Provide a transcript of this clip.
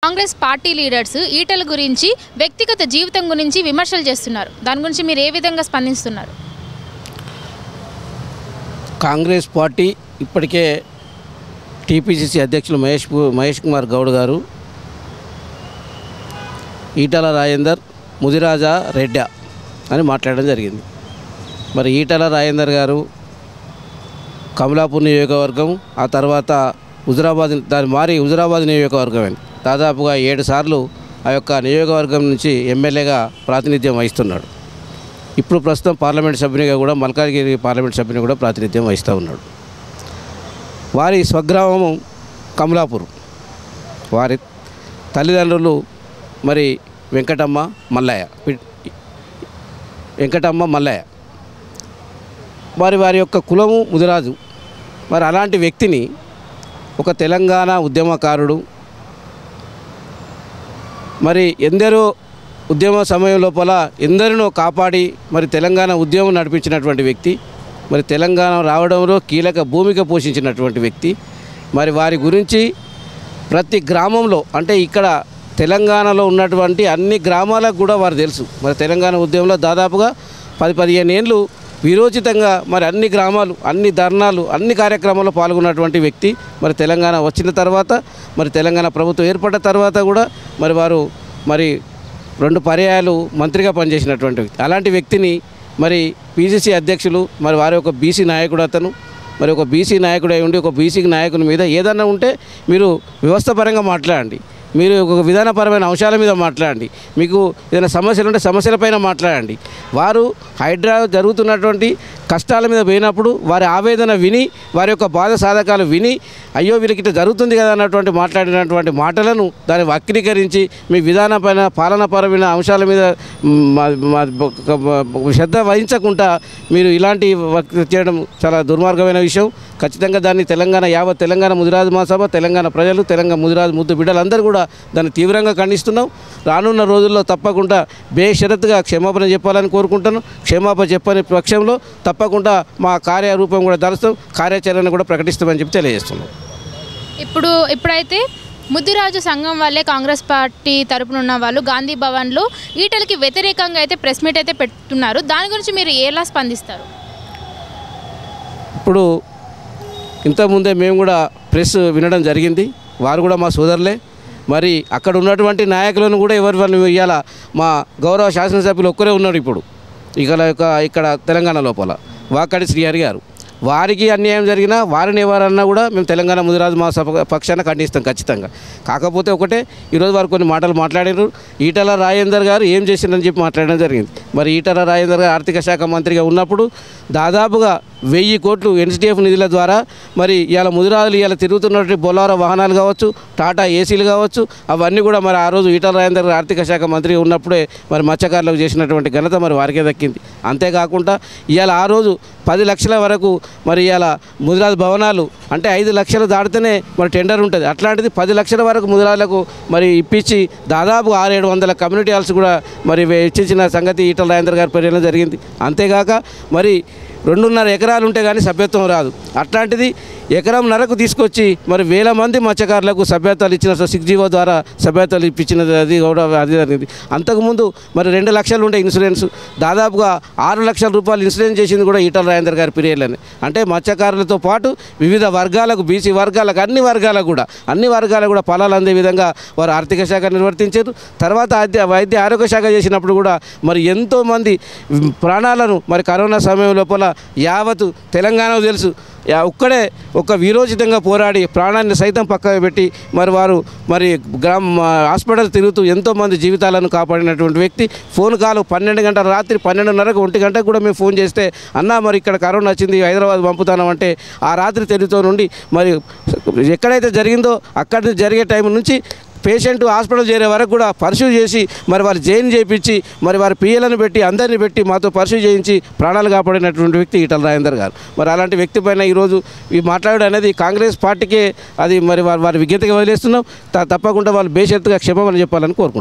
Congress party leaders Etela గురించి వ్యక్తిగత జీవితం గురించి విమర్శలు చేస్తున్నారు. దాని గురించి మీరు ఏ విధంగా స్పందిస్తున్నారు? కాంగ్రెస్ పార్టీ ఇప్పటికే టీపీసీసీ అధ్యక్షులు మహేష్ కుమార్ గౌడ్ గారు ఈటల రాజేందర్ ముదిరాజా రెడ్డా అని మాట్లాడడం జరిగింది. మరి ఈటల రాజేందర్ గారు కమలాపూర్ నియోజకవర్గం, ఆ తర్వాత హుజురాబాద్ నియోజకవర్గం అయింది. దాదాపుగా 7 సార్లు ఆ యొక్క నియోజకవర్గం నుంచి ఎమ్మెల్యేగా ప్రాతినిధ్యం వహిస్తున్నాడు. ఇప్పుడు ప్రస్తుతం పార్లమెంట్ సభ్యునిగా కూడా మల్కాజ్గిరి పార్లమెంట్ సభ్యుని కూడా ప్రాతినిధ్యం వహిస్తూ ఉన్నాడు. వారి స్వగ్రామం కమలాపూర్. వారి తల్లిదండ్రులు మరి వెంకటమ్మ మల్లయ్య. వారి యొక్క కులము ముదిరాజు. మరి అలాంటి వ్యక్తిని ఒక తెలంగాణ ఉద్యమకారుడు, మరి ఎందరో ఉద్యమ సమయం లోపల ఎందరినో కాపాడి మరి తెలంగాణ ఉద్యమం నడిపించినటువంటి వ్యక్తి, మరి తెలంగాణ రావడంలో కీలక భూమిక పోషించినటువంటి వ్యక్తి. మరి వారి గురించి ప్రతి గ్రామంలో, అంటే ఇక్కడ తెలంగాణలో ఉన్నటువంటి అన్ని గ్రామాలకు కూడా వారు తెలుసు. మరి తెలంగాణ ఉద్యమంలో దాదాపుగా 10-15 ఏళ్ళు విరోచితంగా మరి అన్ని గ్రామాలు, అన్ని ధర్నాలు, అన్ని కార్యక్రమాల్లో పాల్గొన్నటువంటి వ్యక్తి. మరి తెలంగాణ వచ్చిన తర్వాత, మరి తెలంగాణ ప్రభుత్వం ఏర్పడిన తర్వాత కూడా మరి వారు 2 పర్యాయాలు మంత్రిగా పనిచేసినటువంటి వ్యక్తి. అలాంటి వ్యక్తిని మరి పీసీసీ అధ్యక్షులు, మరి వారి ఒక బీసీ నాయకుడు, అతను మరి ఒక బీసీ నాయకుడై ఉండి ఒక బీసీ నాయకుని మీద ఏదన్నా ఉంటే మీరు వ్యవస్థపరంగా మాట్లాడండి, మీరు ఒక విధానపరమైన అంశాల మీద మాట్లాడండి, మీకు ఏదైనా సమస్యలు ఉంటే సమస్యలపైన మాట్లాడండి. వారు హైడ్రా జరుగుతున్నటువంటి కష్టాల మీద పోయినప్పుడు వారి ఆవేదన విని, వారి యొక్క బాధ సాధకాలు విని, అయ్యో వీళ్ళకి ఇట్లా జరుగుతుంది కదా అన్నటువంటి మాట్లాడినటువంటి మాటలను దాన్ని వక్రీకరించి మీ విధానపైన పాలనాపరమైన అంశాల మీద శ్రద్ధ వహించకుండా మీరు ఇలాంటి చేయడం చాలా దుర్మార్గమైన విషయం. ఖచ్చితంగా దాన్ని యావత్ తెలంగాణ ముదిరాజు మహాసభ, తెలంగాణ ప్రజలు, తెలంగాణ ముద్దు బిడ్డలందరూ కూడా దాన్ని తీవ్రంగా ఖండిస్తున్నాం. రానున్న రోజుల్లో తప్పకుండా బేషరతుగా క్షమాపణ చెప్పాలని కోరుకుంటాను. క్షమాపణ చెప్పని పక్షంలో తప్పకుండా మా కార్యరూపం కూడా దలుస్తాం, కార్యాచరణ కూడా ప్రకటిస్తామని చెప్పి తెలియజేస్తున్నాం. ఇప్పుడైతే ముద్దురాజు సంఘం వాళ్ళే కాంగ్రెస్ పార్టీ తరపున ఉన్న వాళ్ళు గాంధీ భవన్లో ఈటలకి వ్యతిరేకంగా అయితే ప్రెస్ మీట్ అయితే పెట్టున్నారు. దాని గురించి మీరు ఎలా స్పందిస్తారు? ఇప్పుడు ఇంతకుముందే మేము కూడా ప్రెస్ వినడం జరిగింది. వారు కూడా మా సోదరులే. మరి అక్కడ ఉన్నటువంటి నాయకులను కూడా వాళ్ళు ఇవాళ మా గౌరవ శాసనసభ్యులు ఒక్కరే ఉన్నారు ఇప్పుడు ఇక్కడ తెలంగాణ లోపల, వాకడి శ్రీహరి గారు. వారికి అన్యాయం జరిగినా వారిని ఎవరన్నా కూడా మేము తెలంగాణ ముదిరాజు మహాసభ పక్షాన ఖండిస్తాం ఖచ్చితంగా. కాకపోతే ఒకటే, ఈరోజు వారు కొన్ని మాటలు మాట్లాడారు. ఈటల రాజేందర్ గారు ఏం చేసిందని చెప్పి మాట్లాడడం జరిగింది. మరి ఈటల రాజేందర్ గారు ఆర్థిక శాఖ మంత్రిగా ఉన్నప్పుడు దాదాపుగా 1000 కోట్లు ఎన్సీటీఎఫ్ నిధుల ద్వారా మరి ఇవాళ ముదిరాజులు ఇవాళ తిరుగుతున్నటువంటి బొలారో వాహనాలు కావచ్చు, టాటా ఏసీలు కావచ్చు, అవన్నీ కూడా మరి ఆ రోజు ఈటల రాజేందర్ గారు ఆర్థిక శాఖ మంత్రిగా ఉన్నప్పుడే మరి మత్స్యకారులకు చేసినటువంటి ఘనత మరి వారికే దక్కింది. అంతేకాకుండా ఇవాళ ఆ రోజు 10 లక్షల వరకు మరి ఇవాళ ముదిరాజు భవనాలు అంటే 5 లక్షలు దాటితేనే మరి టెండర్ ఉంటుంది. అట్లాంటిది 10 లక్షల వరకు ముదిరాజులకు మరి ఇప్పించి దాదాపు 600-700 కమ్యూనిటీ హాల్స్ కూడా మరి ఇచ్చిన సంగతి ఈటల రాజేందర్ గారి పర్యటన జరిగింది. అంతేగాక మరి 2.5 ఎకరాలు ఉంటే కానీ సభ్యత్వం రాదు. అట్లాంటిది 1.5 ఎకరం తీసుకొచ్చి మరి 1000 మంది మత్స్యకారులకు సభ్యత్వాలు ఇచ్చిన 6G ద్వారా సభ్యత్వాలు ఇప్పించినది అది కూడా అది జరిగింది. అంతకుముందు మరి 2 లక్షలు ఉంటే ఇన్సూరెన్స్, దాదాపుగా 6 లక్షల రూపాయలు ఇన్సూరెన్స్ చేసింది కూడా ఈటల రాజేందర్ గారి పీరియడ్లోనే. అంటే మత్స్యకారులతో పాటు వివిధ వర్గాలకు, బీసీ వర్గాలకు, అన్ని వర్గాలకు కూడా ఫలాలు అందే విధంగా వారు ఆర్థిక శాఖ నిర్వర్తించారు. తర్వాత వైద్య ఆరోగ్య శాఖ చేసినప్పుడు కూడా మరి ఎంతోమంది ప్రాణాలను మరి కరోనా సమయం లోపల యావత్ తెలంగాణకు తెలుసు, ఒక్కడే ఒక వీరోచితంగా పోరాడి ప్రాణాన్ని సైతం పక్కకు పెట్టి మరి వారు మరి హాస్పిటల్ తిరుగుతూ ఎంతోమంది జీవితాలను కాపాడినటువంటి వ్యక్తి. ఫోన్ కాల్ 12 గంటల రాత్రి 12:30 1 గంటకు కూడా మేము ఫోన్ చేస్తే, అన్నా మరి ఇక్కడ కరోనా వచ్చింది హైదరాబాద్ పంపుతానంటే ఆ రాత్రి తెలుగుతో నుండి మరి ఎక్కడైతే జరిగిందో అక్కడ జరిగే టైం నుంచి పేషెంట్ హాస్పిటల్ చేరే వరకు కూడా పరిశీలి చేసి మరి వారు జైన్ చేయించి మరి వారి పిఎలను పెట్టి అందరినీ పెట్టి మాతో పరిశీలి చేయించి ప్రాణాలు కాపాడినటువంటి వ్యక్తి ఈటల రాజేందర్ గారు. మరి అలాంటి వ్యక్తి పైన ఈరోజు ఈ మాట్లాడడం అనేది కాంగ్రెస్ పార్టీకే అది మరి వారి విజ్ఞతగా వదిలేస్తున్నాం. తప్పకుండా వాళ్ళు బేషరతుగా క్షమాపణ చెప్పాలని కోరుకుంటున్నాం.